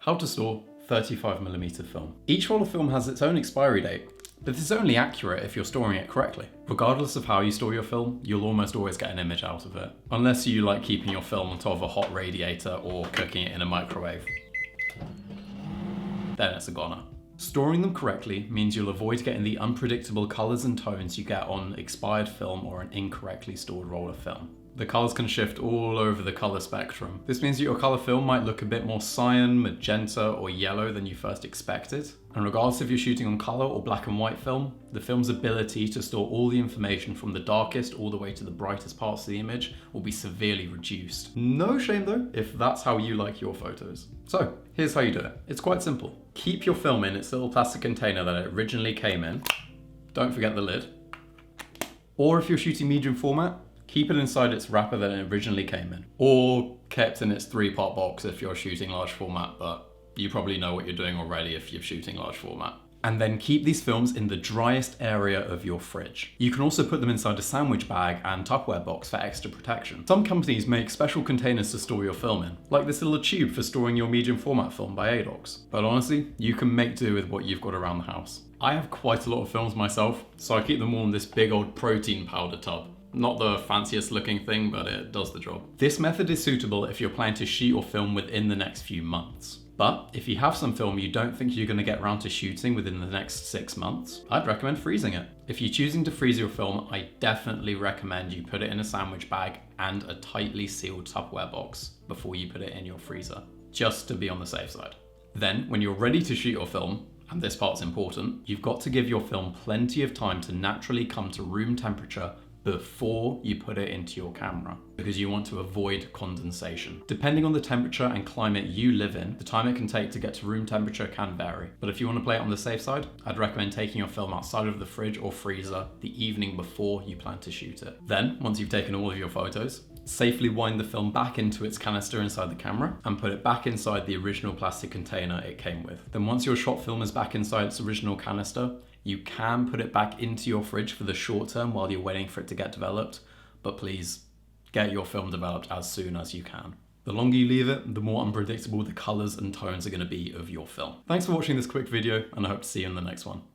How to store 35mm film. Each roll of film has its own expiry date, but this is only accurate if you're storing it correctly. Regardless of how you store your film, you'll almost always get an image out of it. Unless you like keeping your film on top of a hot radiator or cooking it in a microwave. Then it's a goner. Storing them correctly means you'll avoid getting the unpredictable colors and tones you get on expired film or an incorrectly stored roll of film. The colors can shift all over the color spectrum. This means that your color film might look a bit more cyan, magenta, or yellow than you first expected. And regardless if you're shooting on color or black and white film, the film's ability to store all the information from the darkest all the way to the brightest parts of the image will be severely reduced. No shame though, if that's how you like your photos. So here's how you do it. It's quite simple. Keep your film in its little plastic container that it originally came in. Don't forget the lid. Or if you're shooting medium format, keep it inside its wrapper that it originally came in. Or kept in its 3-part box if you're shooting large format, but you probably know what you're doing already if you're shooting large format. And then keep these films in the driest area of your fridge. You can also put them inside a sandwich bag and Tupperware box for extra protection. Some companies make special containers to store your film in, like this little tube for storing your medium format film by ADOX. But honestly, you can make do with what you've got around the house. I have quite a lot of films myself, so I keep them all in this big old protein powder tub. Not the fanciest looking thing, but it does the job. This method is suitable if you're planning to shoot or film within the next few months. But if you have some film you don't think you're going to get around to shooting within the next 6 months, I'd recommend freezing it. If you're choosing to freeze your film, I definitely recommend you put it in a sandwich bag and a tightly sealed Tupperware box before you put it in your freezer, just to be on the safe side. Then, when you're ready to shoot your film, and this part's important, you've got to give your film plenty of time to naturally come to room temperature before you put it into your camera, because you want to avoid condensation. Depending on the temperature and climate you live in, the time it can take to get to room temperature can vary. But if you want to play it on the safe side, I'd recommend taking your film outside of the fridge or freezer the evening before you plan to shoot it. Then, once you've taken all of your photos, safely wind the film back into its canister inside the camera and put it back inside the original plastic container it came with. Then once your shot film is back inside its original canister, you can put it back into your fridge for the short term while you're waiting for it to get developed, but please get your film developed as soon as you can. The longer you leave it, the more unpredictable the colors and tones are going to be of your film. Thanks for watching this quick video, and I hope to see you in the next one.